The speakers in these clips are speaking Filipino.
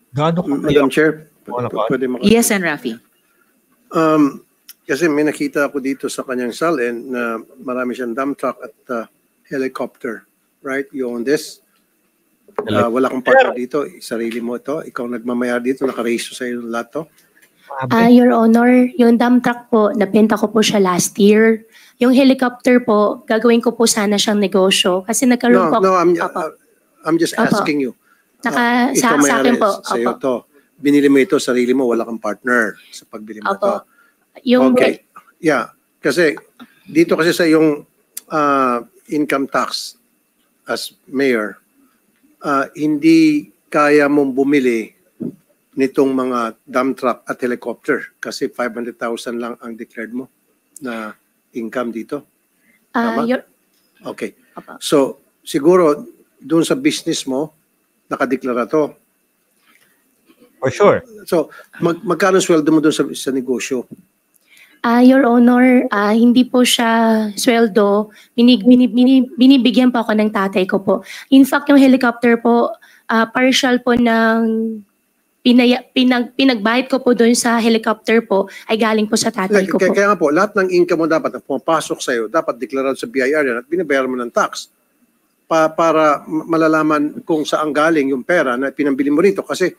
Gaano ka Madam Chair, pwede Yes, and Rafi. Kasi may nakita ako dito sa kanyang salin na marami siyang dump truck at helicopter. Right? You own this? Wala kang partner dito. Sarili mo ito. Ikaw nagmamayar dito. Nakarehisto sa iyo lahat to. Your Honor, yung dump truck po, nabenta ko po siya last year. Yung helicopter po, gagawin ko po sana siyang negosyo. Kasi nagkaroon po... No, I'm just asking you. Sa akin po. Sa iyo to. Binili mo ito, sarili mo, wala kang partner sa pagbili mo ito. Okay. Yeah. Kasi dito kasi sa yung income tax as mayor, hindi kaya mong bumili nitong mga dump truck at helicopter kasi 500,000 lang ang declared mo na income dito. Tama? Okay. So, siguro, doon sa business mo, nakadeklara to. For sure. So, magkano sweldo mo doon sa negosyo? Your Honor, hindi po siya sweldo. Binibigyan po ako ng tatay ko po. In fact, yung helicopter po, partial po ng pinagbayad ko po doon sa helicopter po ay galing po sa tatay ko po. Kaya nga po, lahat ng income mo dapat na pumapasok sa'yo, dapat deklarado sa BIR yan at binabayar mo ng tax para malalaman kung saan galing yung pera na pinambili mo rito. Kasi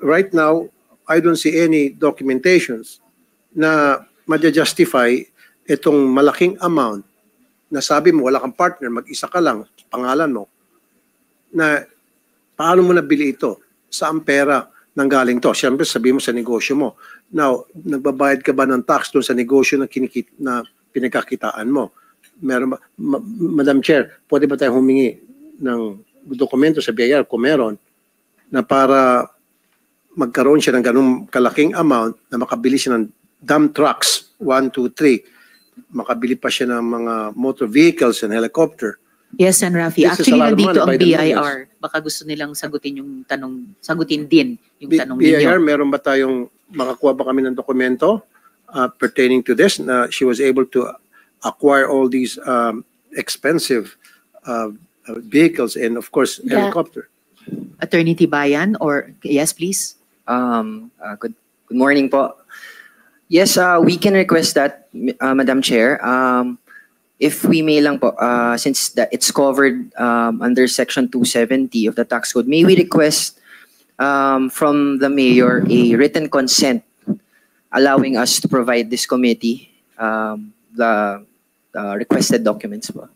right now, I don't see any documentations na ma-justify itong malaking amount na sabi mo wala kang partner, mag-isa ka lang, pangalan mo, na paano mo nabili ito? Saan pera nanggaling to? Siyempre sabi mo sa negosyo mo. Now, nagbabayad ka ba ng tax doon sa negosyo na pinagkakitaan mo? Meron ba, Madam Chair, pwede ba tayong humingi ng dokumento sa BIR kung meron na para magkaroon siya ng ganung kalaking amount na makabili siya ng dump trucks, 1, 2, 3. Makabili pa siya ng mga motor vehicles and helicopter. Yes, and Rafi. Actually, nandito ang BIR. Baka gusto nilang sagutin yung tanong, sagutin din yung tanong ninyo. BIR, meron ba tayong, makakuha ba kami ng dokumento pertaining to this na she was able to acquire all these expensive vehicles and of course, helicopter? Attorney Tibayan, or yes, please. Good morning po. Yes, we can request that, Madam Chair. If we may lang po, since it's covered under Section 270 of the Tax Code, may we request from the Mayor a written consent allowing us to provide this committee the requested documents po.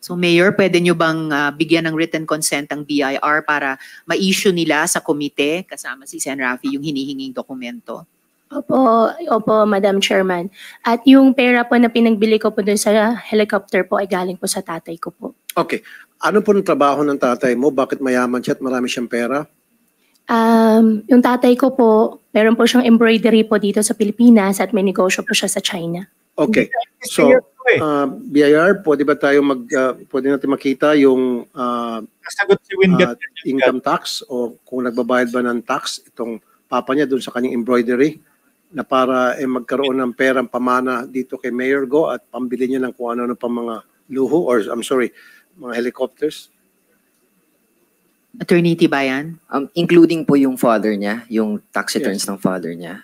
So Mayor, pwede nyo bang bigyan ng written consent ang BIR para ma-issue nila sa komite kasama si Sen. Rafi yung hinihinging dokumento? Opo, Madam Chairman. At yung pera po na pinagbili ko po dun sa helicopter po ay galing po sa tatay ko po. Okay. Ano po ang trabaho ng tatay mo? Bakit mayaman siya at marami siyang pera? Yung tatay ko po, meron po siyang embroidery po dito sa Pilipinas at may negosyo po siya sa China. Okay. So, BIR, pwede ba tayo pwede natin makita yung income tax o kung nagbabayad ba ng tax itong papa niya dun sa kanyang embroidery na para magkaroon ng perang pamana dito kay Mayor Go at pambili niya ng kung ano-ano pa mga luho or mga helicopters? Attorney Tibayan? Including po yung father niya, yung tax returns ng father niya.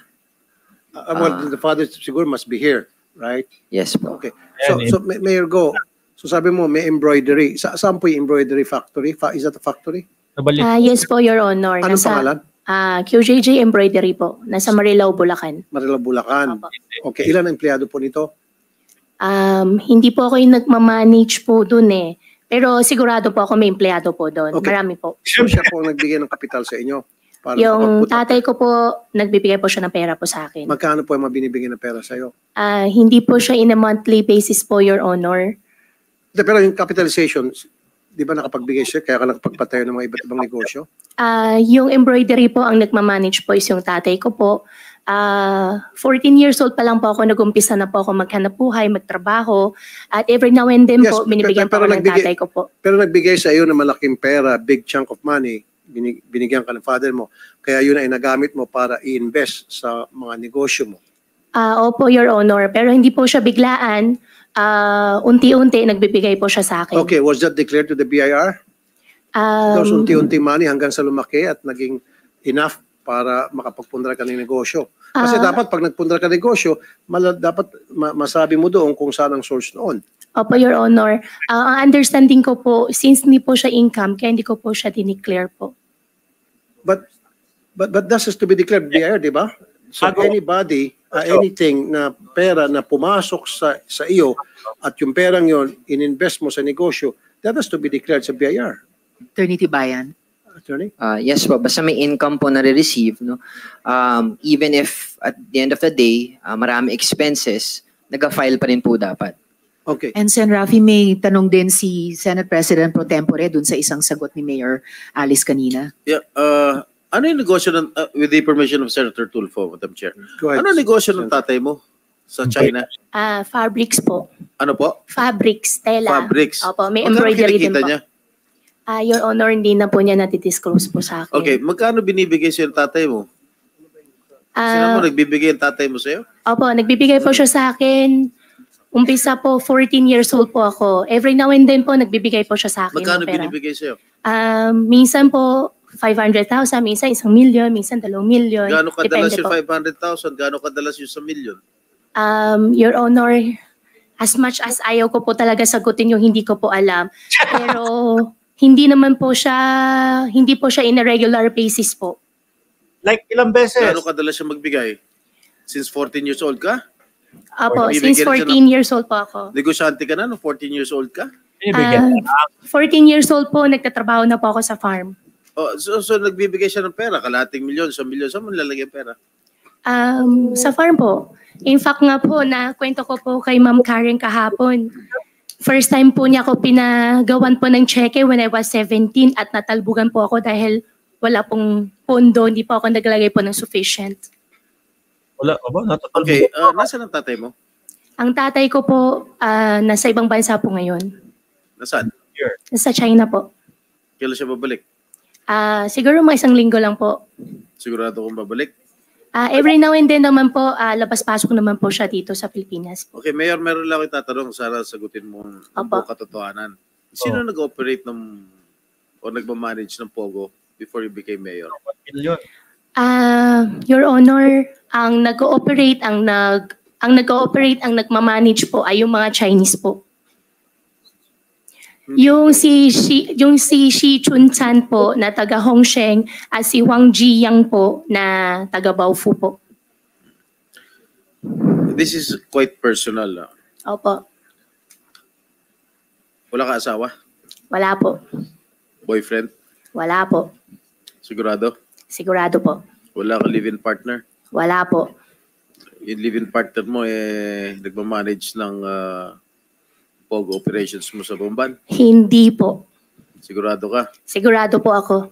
Well, the father siguro must be here, right? Yes po. Okay. So Mayor Go, so sabi mo may embroidery. Saan po yung embroidery factory? Is that a factory? Yes po, Your Honor. Anong pangalan? QJJ Embroidery po. Nasa Marilao, Bulacan. Marilao, Bulacan. Okay. Ilan ang empleyado po nito? Hindi po ako yung nagmamanage po dun eh. Pero sigurado po ako may empleyado po doon. Okay. Marami po. So siya po ang nagbigay ng kapital sa inyo? Yung tatay ko po, nagbibigay po siya ng pera po sa akin. Magkano po yung mabinibigay ng pera sa iyo? Hindi po siya in a monthly basis po, Your Honor. Pero yung capitalization, di ba nakapagbigay siya kaya ka nakapagpatayo ng mga iba't ibang negosyo? Yung embroidery po ang nagmamanage po is yung tatay ko po. 14 years old pa lang po ako, nag-umpisa na po ako maghanap buhay, magtrabaho. At every now and then po, binibigyan po ako ng tatay ko po. Pero nagbigay sa iyo ng malaking pera, big chunk of money, binigyan ka ng father mo. Kaya yun ay nagamit mo para i-invest sa mga negosyo mo. Opo, Your Honor. Pero hindi po siya biglaan. Unti-unti nagbibigay po siya sa akin. Okay, was that declared to the BIR? Those unti-unti money hanggang sa lumaki at naging enough para makapagpundar ka ng negosyo? Kasi dapat pag nagpundar ka ng negosyo, dapat masabi mo doon kung saan ang source noon. Opo, Your Honor. Ang understanding ko po, since hindi po siya income, kaya hindi ko po siya dineclare po. But that has to be declared BIR, di ba? So anybody, anything na pera na pumasok sa iyo at yung perang yon ininvest mo sa negosyo, that has to be declared sa BIR. Attorney Tibayan. Attorney? Yes po, basta may income po na re-receive, no? Even if at the end of the day, marami expenses, nag-file pa rin po dapat. Okay. And Sen. Rafi, may tanong din si Senate President Pro Tempore dun sa isang sagot ni Mayor Alice kanina. Yeah, ano yung negosyo ng, with the permission of Senator Tulfo, Madam Chair? Go ahead. Ano negosyo ng tatay mo sa China? Fabrics po. Ano po? Fabrics, tela. Fabrics. Opo, may Magkano embroidery din kinikita po. niya? Your Honor, hindi na po niya natidisclose po sa akin. Okay, magkano binibigay sa'yo ng tatay mo? Sino mo nagbibigay ang tatay mo sa'yo? Opo, nagbibigay po siya sa akin. Umpisa po, 14 years old po ako. Every now and then po, nagbibigay po siya sa akin Magkano ng pera. binibigay sa'yo? Minsan po, 500,000, minsan 1 million, minsan 2 million. Gaano kadalas Depende yung po. 500,000? Gaano kadalas yung sa million? Your Honor, as much as ayaw ko po talaga sagutin yung hindi ko po alam. Pero hindi naman po siya, hindi po siya in a regular basis po. Like ilang beses? Gaano kadalas siya magbigay? Since 14 years old ka? Opo, Bibigyan since siya 14 years old po ako. Negosyante ka na no 14 years old ka? Binibigyan. 14 years old po, nagtatrabaho na po ako sa farm. Oh, so nagbibigay siya ng pera, kalating milyon, 1 milyon, saan mo nilalagay ang pera? Sa farm po. In fact nga po, na kwento ko po kay Ma'am Karen kahapon. First time po niya ako pinagawan po ng cheque when I was 17 at natalbugan po ako dahil wala pong pondo, hindi po ako naglagay po ng sufficient. Wala, aba, natatalbo. Okay, nasaan ang tatay mo? Ang tatay ko po, nasa ibang bansa po ngayon. Nasaan? Nasa China po. Kailan siya babalik? Siguro mga 1 linggo lang po. Sigurado kong babalik? Every now and then naman po, labas-pasok naman po siya dito sa Pilipinas. Okay, Mayor, meron lang akong tatanong. Sana sagutin mo ang Opo. buong katotohanan. Sino nag-operate o nagmamanage ng Pogo before you became Mayor? Milyon. Your Honor, ang nag-ooperate, ang nagmamanage po ay yung mga Chinese po. Yung si Shi Chun-chan po na taga Hongsheng at si Wang Jiyang po na taga Baofu po. This is quite personal. Opo. Wala ka asawa? Wala po. Boyfriend? Wala po. Sigurado? Sigurado po. Wala ka live-in partner? Wala po. Yung live-in partner mo nagmamanage ng Pogo operations mo sa Bomban? Hindi po. Sigurado ka? Sigurado po ako.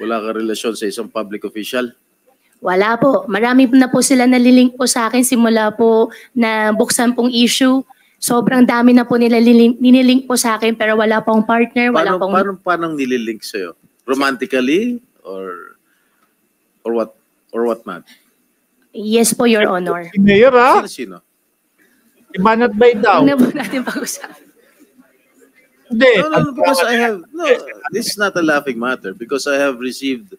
Wala ka relasyon sa isang public official? Wala po. Marami na po sila nalilink po sa akin simula po na buksan pong issue. Sobrang dami na po nila nililink po sa akin pero wala pong partner, wala pong... Paano nililink sa'yo? Romantically? Or what not? Yes po, Your Honor. Si Mayor, ha? Sino? Si Banat Bay daw. Huwag na po natin pag-usapan. Hindi. No, because this is not a laughing matter because I have received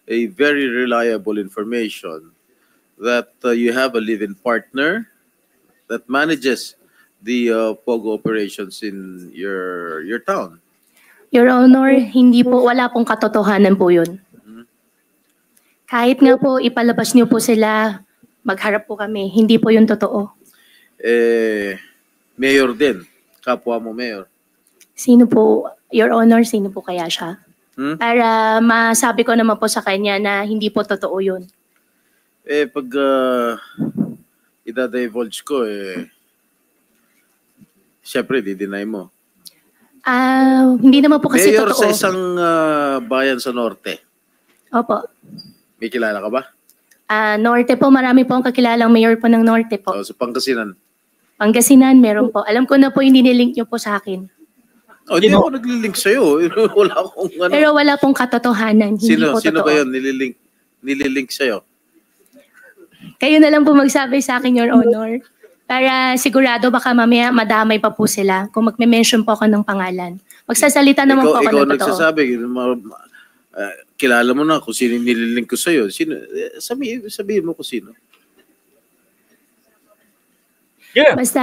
a very reliable information that you have a live-in partner that manages the Pogo operations in your town. Your Honor, hindi po, wala pong katotohanan po yun. Kahit nga po ipalabas niyo po sila, magharap po kami, hindi po yun totoo. Mayor din, kapwa mo mayor. Sino po, Your Honor, sino po kaya siya? Para masabi ko naman po sa kanya na hindi po totoo yun. Pag idadivulge ko, syempre, di-deny mo. Hindi naman po kasi Mayor totoo. sa isang bayan sa norte. Opo. May kilala ka ba? Norte po, marami po ang kakilalang mayor po ng Norte po. Sa Pangasinan. Pangasinan, meron po. Alam ko na po yung nilink niyo po sa akin. Hindi ako naglilink sa'yo. Wala akong ano. Pero wala pong katotohanan. Hindi po Sino totoo. ba yun nililink sa'yo? Kayo na lang po magsabi sa akin, Your Honor. Para sigurado baka mamaya madamay pa po sila kung magme-mention po ako ng pangalan. Magsasalita naman po ako Ikaw ng totoo. nagsasabi, kilala mo na kung sino yung nililink ko sa'yo. Sino, sabihin mo kung sino. Yeah. Basta,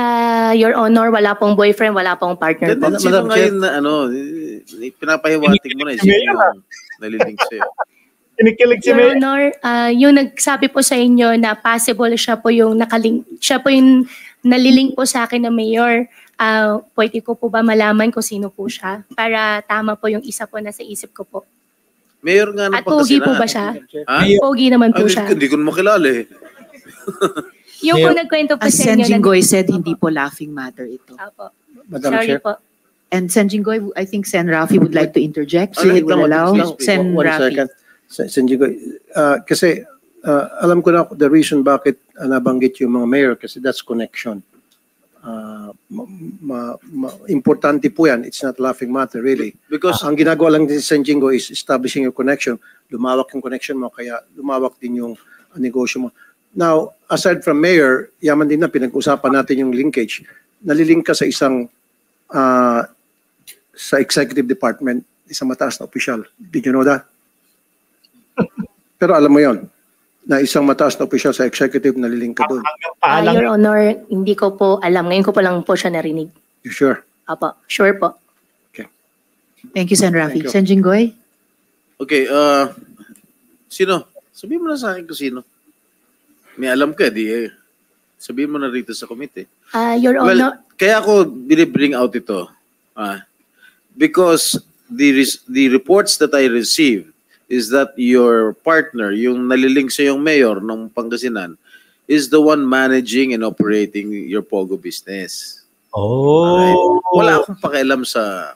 Your Honor, wala pong boyfriend, wala pong partner po. Then, sino Madam Chair. ngayon na pinapahiwatig mo na sino yung nalilink sa'yo. Kinikilig si Your Mayor. Honor, yung nagsabi po sa inyo na possible siya po yung nalilink po sa akin na mayor, pwede ko po ba malaman kung sino po siya? Para tama po yung isa po na sa isip ko po. Mayor nga ng At pogi po Pangasinan. ba siya? Ha? Pogi naman po siya. Hindi ko na makilala eh. Yung po nagkwento po As sa Sen inyo. Jinggoy said, hindi po laughing matter ito. Apo. Madam Sorry Chair. po. And Sen Jinggoy, I think Sen Rafi would like to interject. Singit Will allow Sen One Rafi. second. Sen Jinggoy. Kasi alam ko na the reason bakit nabanggit yung mga mayor kasi that's connection. Importante po yan. It's not laughing matter really. Because Ang ginagawa lang din si Sen Jinggoy is establishing your connection. Lumawak yung connection mo kaya lumawak din yung negosyo mo. Now, aside from mayor, yaman din na pinag-usapan natin yung linkage. Nalilink ka sa isang sa executive department, isang mataas na opisyal. Did you know that? Pero alam mo yon na isang mataas na opisyal sa executive nalilink ka doon. Hanggang paalam. Your Honor, hindi ko po alam. Ngayon ko pa lang po siya narinig. You sure? Apo. Sure po. Thank you, Sen Rafi. Thank you. Sen Jinggoy? okay, sino? Sabihin mo na sa akin kung sino. May alam ka, sabihin mo na rito sa committee. Your Well, Honor, kaya ako binibring out ito. Because the reports that I received is that your partner, yung nalilink sa yung mayor ng Pangasinan, is the one managing and operating your Pogo business. Alright? Oh. Wala akong pakialam sa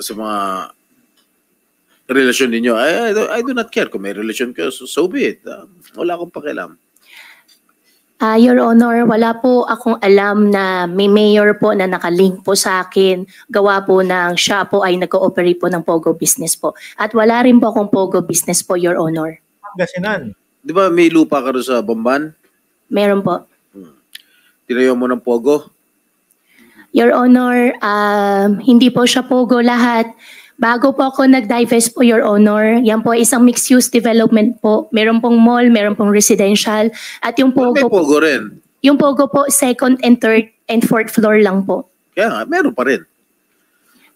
mga relasyon ninyo. I do not care kung may relasyon kayo, so be it. Wala akong pakialam. Your Honor, wala po akong alam na may mayor po na nakalink po sa akin. Gawa po ng siya po ay nag-ooperate po ng Pogo business po. At wala rin po akong Pogo business po, Your Honor. Pangasinan. Di ba may lupa ka rin sa Bamban? Meron po. Tinayo mo ng Pogo? Your Honor, hindi po siya Pogo lahat. Bago po ako nag-divest po, Your Honor, yan po isang mixed-use development po. Meron pong mall, meron pong residential. At yung May Pogo, Pogo rin. yung Pogo po, second and third and fourth floor lang po. Kaya nga, meron pa rin.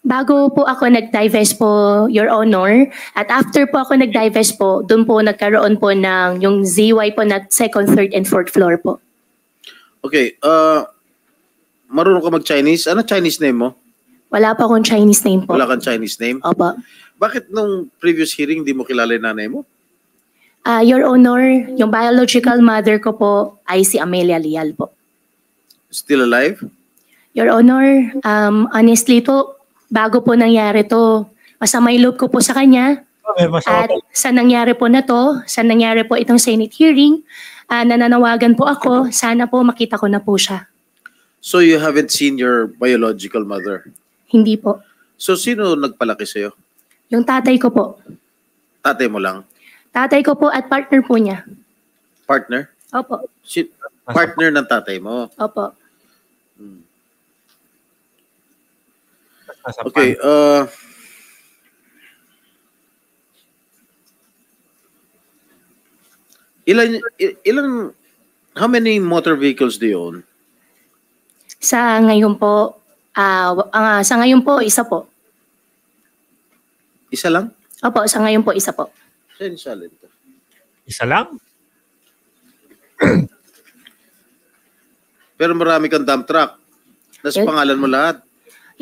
Bago po ako nag-divest po, Your Honor, at after po ako nag-divest po, doon po nagkaroon po ng yung ZY po na second, third, and fourth floor po. Okay, marunong ka mag-Chinese? Ano Chinese name mo? Wala pa akong Chinese name po. Wala kang Chinese name? Opo. Bakit nung previous hearing di mo kilala yung nanay mo? Your Honor, yung biological mother ko po ay si Amelia Lial po. Still alive? Your Honor, honestly po, bago po nangyari to, masama yung loob ko po sa kanya. May masama At sa nangyari po na to, sa nangyari po itong Senate hearing, nananawagan po ako, sana po makita ko na po siya. So you haven't seen your biological mother? Hindi po. So sino nagpalaki sa'yo? Yung tatay ko po. Tatay mo lang? Tatay ko po at partner po niya. Partner? Opo. Partner ng tatay mo? Opo. Nasa Okay, how many motor vehicles do you own? Sa ngayon po, isa po. Isa lang? Opo, sa ngayon po, isa po. Sensual ito. Isa lang? Pero marami kang dump truck. Nasa Yes. pangalan mo lahat.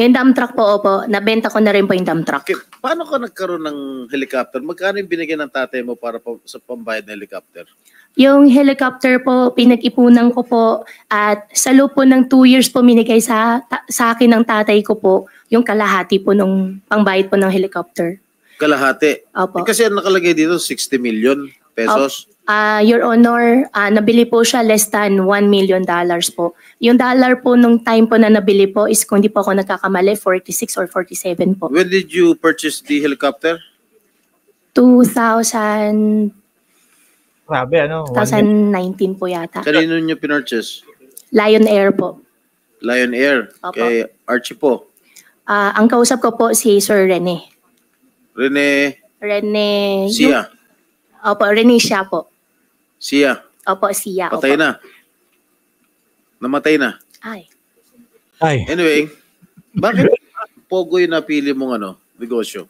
Yung dump truck po, opo, nabenta ko na rin po yung dump truck. Okay, paano ka nagkaroon ng helicopter? Magkano yung binigyan ng tatay mo para sa pambayad ng helicopter? Yung helicopter po, pinag-ipunan ko po at sa loob po ng 2 years po minigay sa akin ng tatay ko po yung kalahati po nung pangbayad po ng helicopter. Kalahati. Opo. Kasi ang nakalagay dito, 60 million pesos. Your Honor, nabili po siya less than $1 million po. Yung dollar po nung time po na nabili po is kung di po ako nagkakamali, 46 or 47 po. When did you purchase the helicopter? 2019 Grabe, ano? 1 po yata. Kanino nyo pinurchase? Lion Air po. Lion Air. Opo. Kay Archie po. Ang kausap ko po si Sir Rene. Rene Sia. Opo, Rene Sia po. Sia. Opo, Sia. Patay Opo. na. Namatay na. Ay. Anyway, bakit Pogo yung napili mong negosyo?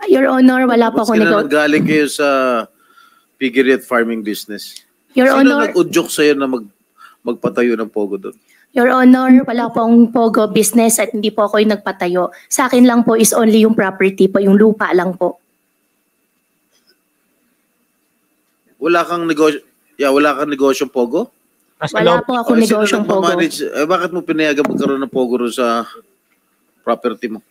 Your Honor, wala po ako Galing kayo sa piggery at farming business. Your Sino Honor, nag-udyok sa'yo na magpatayo ng Pogo doon? Your Honor, wala po akong Pogo business at hindi po ako yung nagpatayo. Sa akin lang po is only yung property po, yung lupa lang po. Wala kang negosyo Pogo? Wala po ako negosyong Pogo. Bakit mo pinayagan magkaroon ng Pogo rin sa property mo?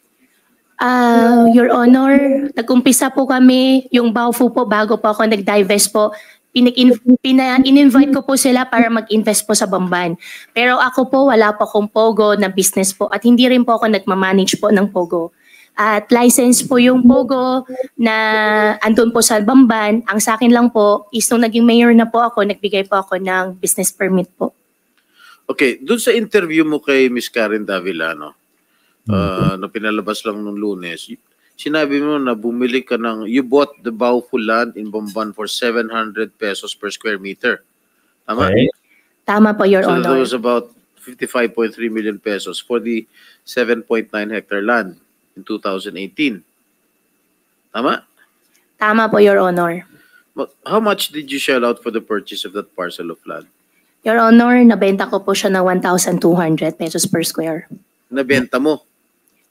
Your Honor, nag-umpisa po kami, yung Baofu po, bago po ako nag-divest po, in-invite ko po sila para mag-invest po sa Bamban. Pero ako po, wala po akong Pogo na business po at hindi rin po ako nagmamanage po ng Pogo. At license po yung Pogo na andun po sa Bamban. Ang sa akin lang po is nung naging mayor na po ako, nagbigay po ako ng business permit po. Okay, dun sa interview mo kay Miss Karen Davila, na pinalabas lang nung Lunes, sinabi mo na bumili ka you bought the Baofu land in Bamban for 700 pesos per square meter. Tama? Okay. Tama po, Your So Honor. that was about 55.3 million pesos for the 7.9 hectare land in 2018. Tama? Tama po, Your Honor. How much did you shell out for the purchase of that parcel of land? Your Honor, nabenta ko po siya ng 1,200 pesos per square. Nabenta mo?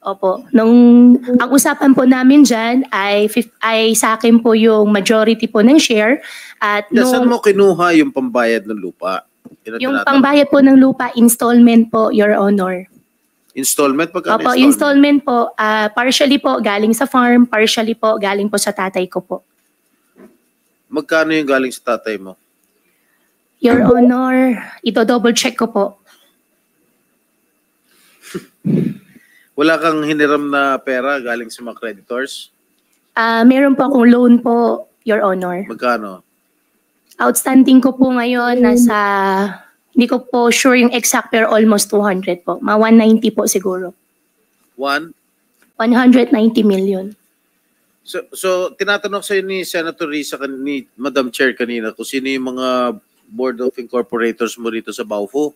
Opo. Ang usapan po namin dyan ay sa akin po yung majority po ng share. At Saan mo kinuha yung pambayad ng lupa? yung pangbayad po ng lupa, installment po, Your Honor. Installment? Pagkano Opo, installment po, partially po galing sa farm, partially po galing po sa tatay ko po. Magkano yung galing sa tatay mo? Your Honor, ito-double check ko po. Wala kang hiniram na pera galing sa mga creditors? Meron po akong loan po, Your Honor. Magkano? Outstanding ko po ngayon, hindi ko po sure yung exact pero almost 200 po. Mga 190 po siguro. 190 million. So tinatanong sa'yo ni Senator Risa, ni Madam Chair kanina, kung sino yung mga Board of Incorporators mo rito sa Baofu.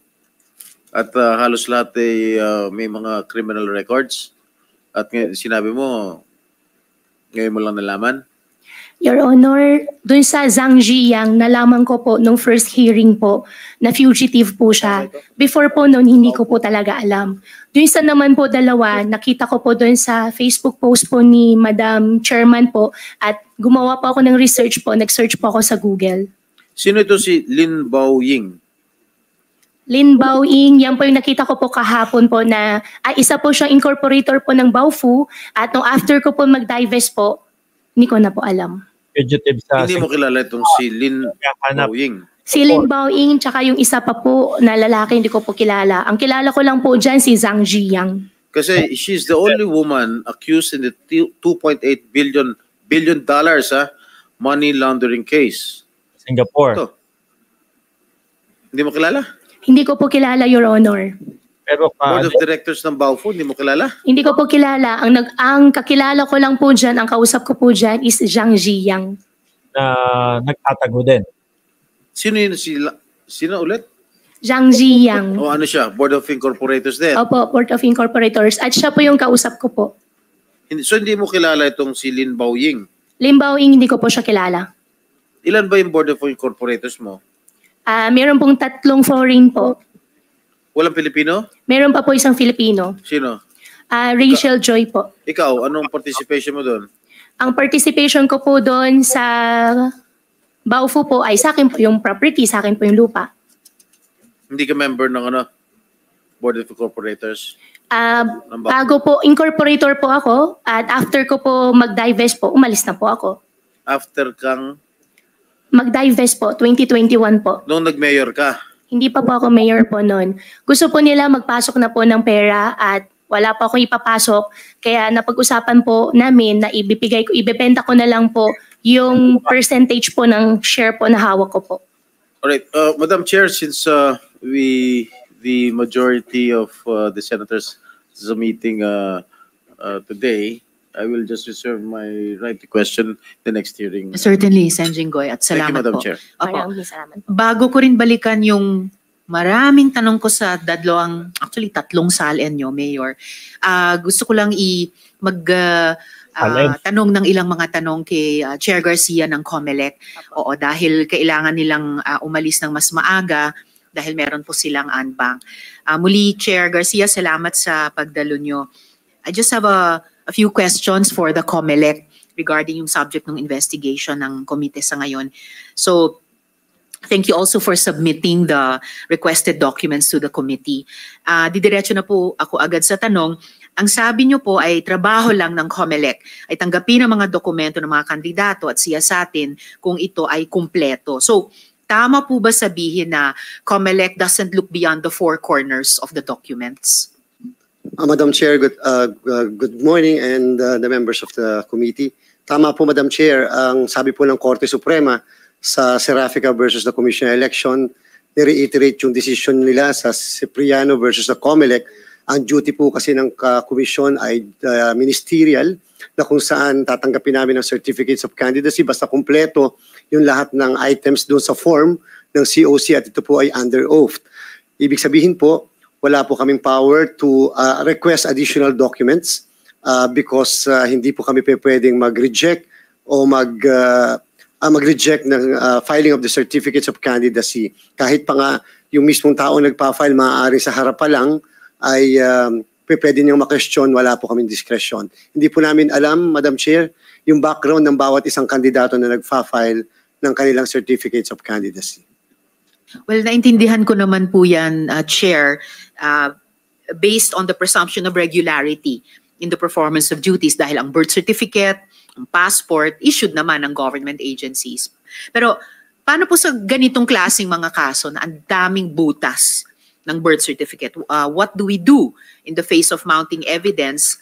At halos lahat ay may mga criminal records. At sinabi mo, ngayon mo lang nalaman? Your Honor, dun sa Zhang Ziyang, nalaman ko po nung first hearing po na fugitive po siya. Before po noon, hindi ko po talaga alam. Dun sa naman po dalawa, nakita ko po dun sa Facebook post po ni Madam Chairman po at gumawa po ako ng research po, nag-search po ako sa Google. Sino ito si Lin Baoying? Lin Baoying, yan po yung nakita ko po kahapon po na isa po siyang incorporator po ng Baofu at nung after ko po mag-divest po, hindi ko na po alam. Fugitive sa... Hindi mo kilala itong si Lin Baoying? Si Lin Baoying, tsaka yung isa pa po na lalaki, hindi ko po kilala. Ang kilala ko lang po dyan si Zhang Ziyang. Kasi she's the only woman accused in the $2.8 billion money laundering case. Singapore. Ito. Hindi mo kilala? Hindi ko po kilala, Your Honor. Pero Board of Directors ng Baofu, hindi mo kilala? Hindi ko po kilala. Ang kakilala ko lang po dyan, ang kausap ko po dyan is Zhang Ziyang. na nagtatago din. Sino yun? Sino ulit? Zhang Ziyang. O ano siya? Board of Incorporators din? Opo, Board of Incorporators. At siya po yung kausap ko po. So hindi mo kilala itong si Lin Baoying? Lin Baoying, hindi ko po siya kilala. Ilan ba yung Board of Incorporators mo? Meron pong 3 foreign po. Walang Pilipino? Meron pa po isang Filipino. Sino? Rachel Joy po. Ikaw, anong participation mo doon? Ang participation ko po doon sa Baofu po ay sa akin po yung property, sa akin po yung lupa. Hindi ka member ng Board of Incorporators? Bago po, incorporator po ako at after ko po mag-divest po, umalis na po ako. After kang? Mag-divest po, 2021 po. Nung nag-mayor ka? Hindi pa po ako mayor po noon. Gusto po nila magpasok na po ng pera at wala pa akong ipapasok. Kaya napag-usapan po namin na ibebenta ko na lang po yung percentage po ng share po na hawak ko po. Alright, Madam Chair, since the majority of the senators is meeting today, I will just reserve my right to question the next hearing. Certainly, Sen. Jinggoy, at Thank you, salamat Madam po. Chair. Opo. Maraming salamat. Bago ko rin balikan yung maraming tanong ko sa actually tatlong salen nyo, Mayor. Gusto ko lang Alin? tanong ng ilang mga tanong kay Chair Garcia ng COMELEC. Oo, dahil kailangan nilang umalis ng mas maaga dahil meron po silang anbang. Muli, Chair Garcia, salamat sa pagdalo nyo. I just have a few questions for the COMELEC regarding yung subject ng investigation ng komite sa ngayon. So, thank you also for submitting the requested documents to the committee. Didiretso na po ako agad sa tanong. Ang sabi nyo po ay trabaho lang ng COMELEC ay tanggapin ang mga dokumento ng mga kandidato at siyasatin kung ito ay kumpleto. So, tama po ba sabihin na COMELEC doesn't look beyond the four corners of the documents? Madam Chair, good morning and the members of the committee. Tama po, Madam Chair, ang sabi po ng Korte Suprema sa Serafica versus the Commission on Election, ni-reiterate yung decision nila sa Cipriano versus the COMELEC. Ang duty po kasi ng commission ay ministerial na kung saan tatanggapin namin ang certificates of candidacy basta kumpleto yung lahat ng items doon sa form ng COC at ito po ay under oath. Ibig sabihin po, wala po kaming power to request additional documents because hindi po kami pwedeng mag-reject o mag-reject ng filing of the certificates of candidacy. Kahit pa nga yung mismong tao nagpa-file, maaari sa harap pa lang ay pwede niyang ma-question, wala po kaming discretion. Hindi po namin alam, Madam Chair, yung background ng bawat isang kandidato na nagpa-file ng kanilang certificates of candidacy. Well, naintindihan ko naman po yan, Chair, based on the presumption of regularity in the performance of duties dahil ang birth certificate, ang passport, issued naman ng government agencies. Pero paano po sa ganitong klaseng mga kaso na ang daming butas ng birth certificate? What do we do in the face of mounting evidence,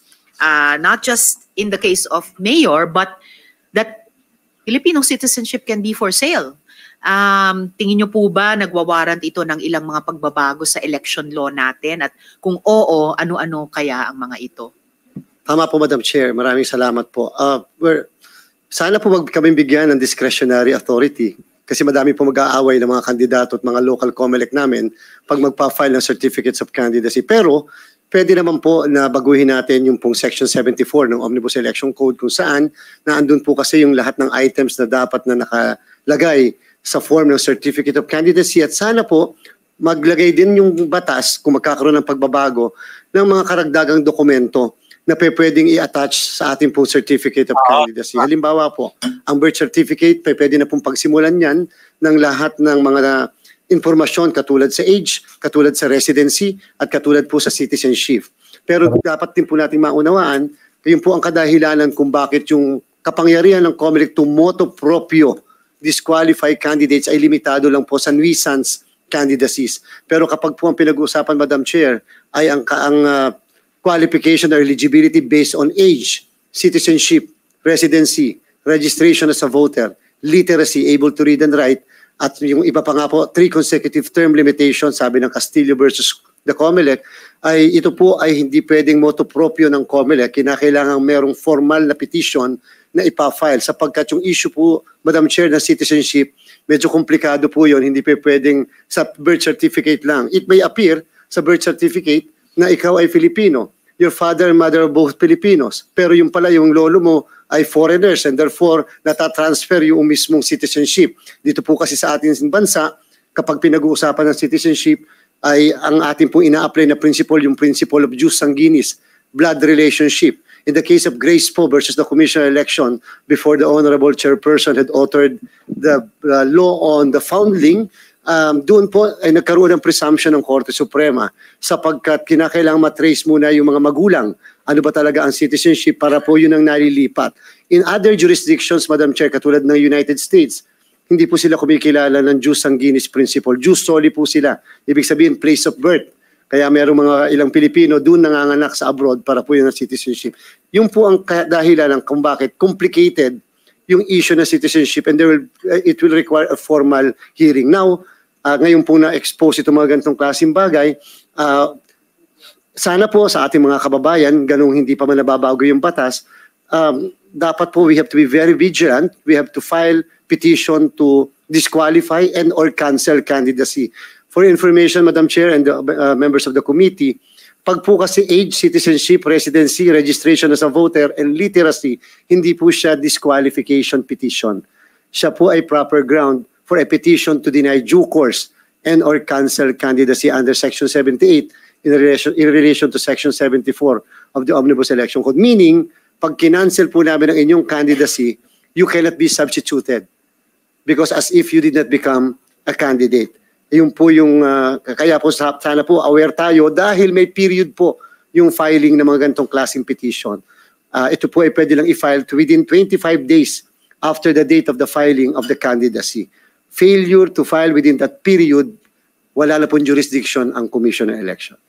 not just in the case of Mayor, but that Filipino citizenship can be for sale? Tingin nyo po ba nagwawarant ito ng ilang mga pagbabago sa election law natin? At kung oo, ano-ano kaya ang mga ito? Tama po, Madam Chair. Maraming salamat po. Sana po kami bigyan ng discretionary authority kasi madami po mag-aaway ng mga kandidato at mga local COMELEC namin pag magpa-file ng certificates of candidacy. Pero pwede naman po na baguhin natin yung pong Section 74 ng Omnibus Election Code kung saan na andun po kasi yung lahat ng items na dapat na nakalagay sa form ng Certificate of Candidacy at sana po maglagay din yung batas kung magkakaroon ng pagbabago ng mga karagdagang dokumento na pwedeng i-attach sa ating pong Certificate of Candidacy. Halimbawa po, ang birth certificate, pwede na pong pagsimulan yan ng lahat ng mga informasyon katulad sa age, katulad sa residency, at katulad po sa citizenship. Pero dapat din po natin maunawaan, yun po ang kadahilanan kung bakit yung kapangyarihan ng COMELEC to motu proprio disqualified candidates ay limitado lang po sa nuisance candidacies. Pero kapag po ang pinag-uusapan, Madam Chair, ay ang qualification or eligibility based on age, citizenship, residency, registration as a voter, literacy, able to read and write, at yung iba pa nga po, 3 consecutive term limitations, sabi ng Castillo versus the COMELEC, ay ito po ay hindi pwedeng motu proprio ng COMELEC. Kinakailangan merong formal na petition na ipa-file sapagkat yung issue po, Madam Chair, na citizenship, medyo komplikado po yun, hindi pa pwedeng sa birth certificate lang. It may appear sa birth certificate na ikaw ay Filipino, your father and mother are both Filipinos, pero yung pala yung lolo mo ay foreigners and therefore natatransfer yung mismong citizenship. Dito po kasi sa ating bansa, kapag pinag-uusapan ng citizenship, ay ang ating pong ina-apply na principle, yung principle of jus sanguinis, blood relationship. In the case of Grace Poe versus the Commission on Election, before the Honorable Chairperson had authored the law on the foundling, doon po ay nagkaroon ng presumption ng Korte Suprema sapagkat kinakailangan matrace muna yung mga magulang. Ano ba talaga ang citizenship para po yun ang nalilipat. In other jurisdictions, Madam Chair, katulad ng United States, hindi po sila kumikilala ng jus sanguinis principle. Jus soli po sila. Ibig sabihin, place of birth. Kaya mayroong mga ilang Pilipino doon nanganganak sa abroad para po yun ang citizenship. Yung po ang dahilan ng kung bakit complicated yung issue ng citizenship and it will require a formal hearing. Now, ngayon po na-expose itong mga ganitong klaseng bagay, sana po sa ating mga kababayan, ganung hindi pa man nababago yung batas, dapat po we have to be very vigilant. We have to file petition to disqualify and or cancel candidacy. For information, Madam Chair and the members of the committee, pag po kasi age, citizenship, residency, registration as a voter, and literacy, hindi po siya disqualification petition. Siya po ay proper ground for a petition to deny due course and or cancel candidacy under Section 78 in relation to Section 74 of the Omnibus Election Code. Meaning, pag kinancel po namin ang inyong candidacy, you cannot be substituted because as if you did not become a candidate. Yung po yung, kaya po sana po aware tayo dahil may period po yung filing ng mga ganitong klaseng petition. Ito po ay pwede lang i-file within 25 days after the date of the filing of the candidacy. Failure to file within that period, wala na pong jurisdiction ang Commission on Election.